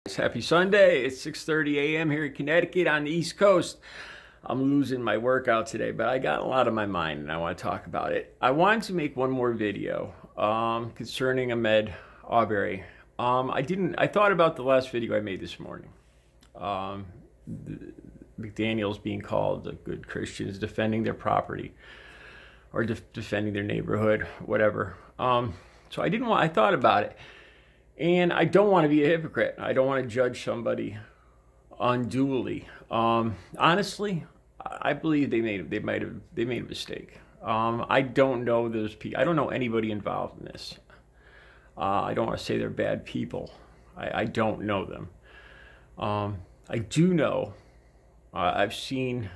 Happy Sunday. It's 6:30 a.m. here in Connecticut on the East Coast. I'm losing my workout today, but I got a lot on my mind and I want to talk about it. I wanted to make one more video concerning Ahmaud Arbery. I thought about the last video I made this morning. McDaniels being called good Christians defending their property or defending their neighborhood, whatever. So I thought about it. And I don't want to be a hypocrite. I don't want to judge somebody unduly. Honestly, I believe they made a mistake. I don't know those people. I don't know anybody involved in this. I don't want to say they're bad people. I don't know them. I do know. I've seen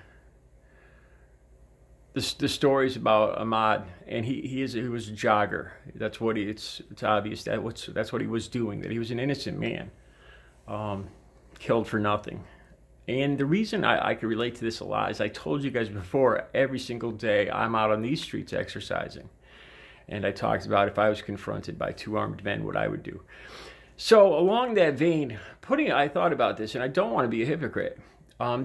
the stories about Ahmaud, and he was a jogger. That's what it's obvious that's what he was doing. That he was an innocent man, killed for nothing. And the reason I could relate to this a lot is I told you guys before. Every single day I'm out on these streets exercising, and I talked about if I was confronted by two armed men, what I would do. So along that vein, I thought about this, and I don't want to be a hypocrite.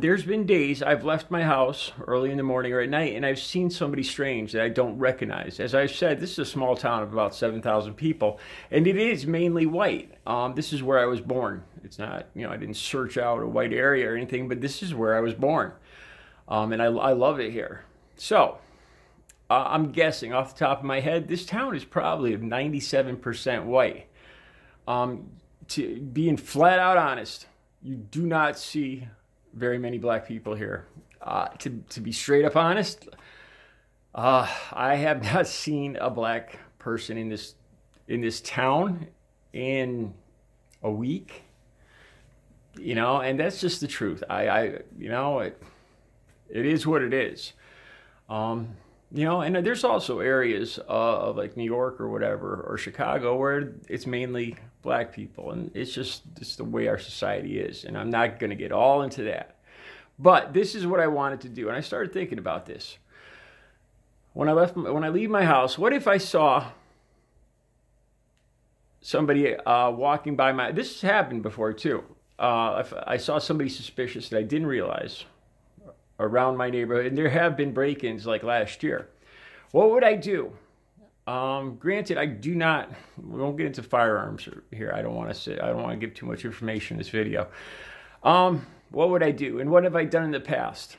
There's been days I've left my house early in the morning or at night, and I've seen somebody strange that I don't recognize. As I've said, this is a small town of about 7,000 people, and it is mainly white. This is where I was born. It's not, I didn't search out a white area or anything, but this is where I was born. And I love it here. So, I'm guessing off the top of my head, this town is probably 97% white. Being flat out honest, you do not see very many black people here. To be straight up honest, I have not seen a black person in this town in a week. And that's just the truth. It is what it is. And there's also areas of like New York or whatever, or Chicago, where it's mainly black people, and it's just the way our society is, and I'm not going to get all into that. But this is what I wanted to do, and I started thinking about this. When I leave my house, what if I saw somebody walking by this has happened before too. If I saw somebody suspicious that I didn't realize around my neighborhood, and there have been break-ins like last year. What would I do? Granted, we won't get into firearms here. I don't want to give too much information in this video. What would I do? And what have I done in the past?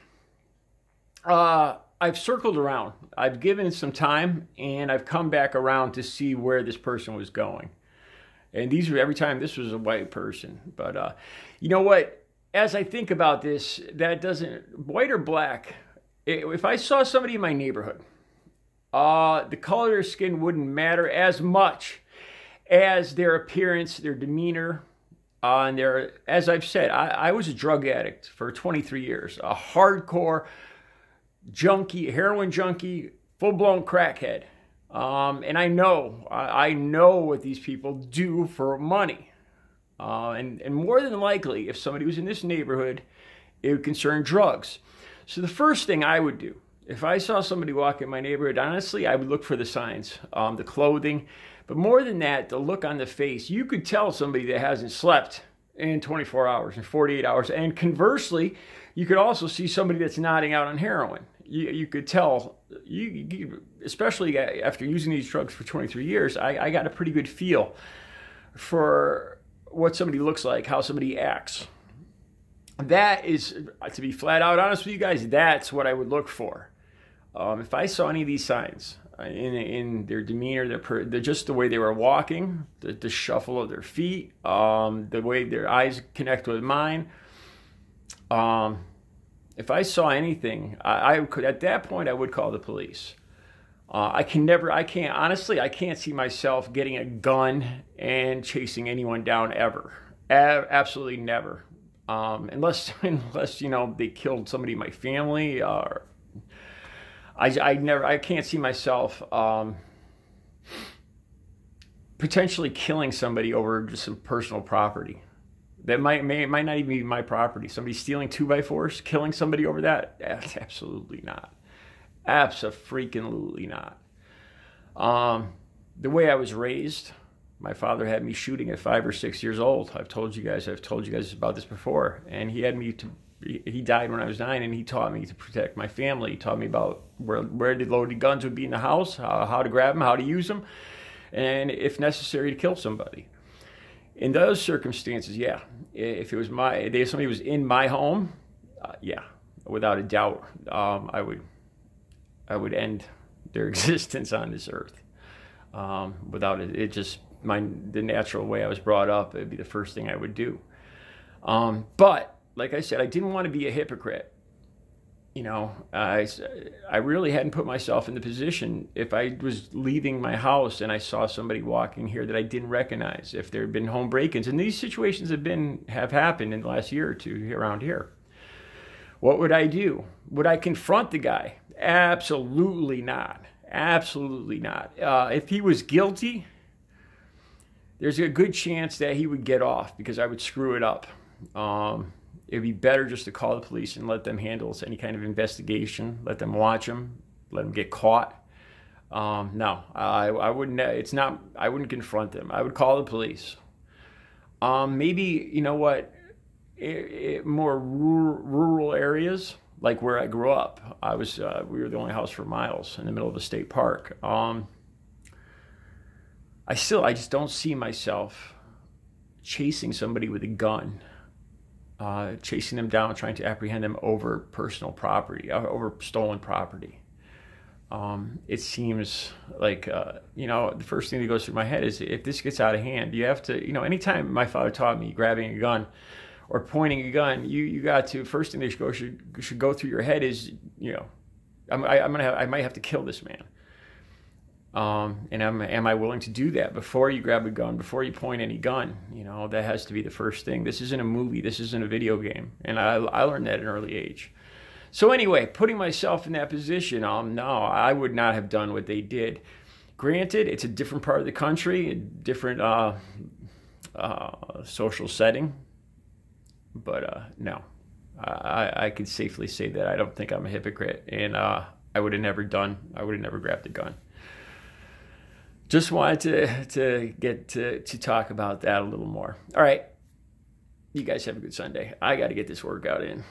I've circled around. I've given it some time, and I've come back around to see where this person was going. And every time this was a white person. But you know what? As I think about this, white or black, if I saw somebody in my neighborhood, the color of their skin wouldn't matter as much as their appearance, their demeanor, and as I've said, I was a drug addict for 23 years, a hardcore junkie, heroin junkie, full-blown crackhead. And I know what these people do for money. And more than likely, if somebody was in this neighborhood, it would concern drugs. So the first thing I would do, if I saw somebody walk in my neighborhood, honestly, I would look for the signs, the clothing. But more than that, the look on the face. You could tell somebody that hasn't slept in 24 hours and 48 hours. And conversely, you could also see somebody that's nodding out on heroin. You could tell, especially after using these drugs for 23 years, I got a pretty good feel for what somebody looks like, how somebody acts. That is, to be flat out honest with you guys, that's what I would look for. If I saw any of these signs in their demeanor, just the way they were walking, the shuffle of their feet, the way their eyes connect with mine, if I saw anything, I could, at that point, I would call the police. I can't see myself getting a gun and chasing anyone down ever. Absolutely never. Unless they killed somebody in my family, or I can't see myself potentially killing somebody over just some personal property that might not even be my property. Somebody stealing 2x4s, killing somebody over that? Absolutely not. Abso-freaking-lutely not. The way I was raised, My father had me shooting at 5 or 6 years old. I've told you guys about this before. And he died when I was 9, and he taught me to protect my family. He taught me about where the loaded guns would be in the house, how to grab them, how to use them, and if necessary to kill somebody. In those circumstances, yeah, if it was if somebody was in my home, yeah, without a doubt, I would end their existence on this earth. Without it, the natural way I was brought up, it'd be the first thing I would do. But like I said, I didn't want to be a hypocrite. You know, I really hadn't put myself in the position if I was leaving my house and I saw somebody walking here that I didn't recognize, if there had been home break-ins, and these situations have happened in the last year or two around here. What would I do? Would I confront the guy? Absolutely not. Absolutely not. If he was guilty, there's a good chance that he would get off because I would screw it up. It'd be better just to call the police and let them handle any kind of investigation. Let them watch him. Let him get caught. No, I wouldn't. I wouldn't confront them. I would call the police. Maybe, you know what? More rural areas, like where I grew up. We were the only house for miles in the middle of a state park. I just don't see myself chasing somebody with a gun, chasing them down, trying to apprehend them over personal property, over stolen property. It seems like, the first thing that goes through my head is if this gets out of hand, you have to, anytime my father taught me grabbing a gun or pointing a gun, you got to, first thing that should go through your head is, I might have to kill this man. And am I willing to do that before you grab a gun, before you point any gun? That has to be the first thing. This isn't a movie. This isn't a video game. And I learned that at an early age. So anyway, putting myself in that position, no, I would not have done what they did. Granted, it's a different part of the country, a different social setting. But no, I could safely say that I don't think I'm a hypocrite. And I would have never grabbed a gun. Just wanted to get to talk about that a little more. All right. You guys have a good Sunday. I got to get this workout in.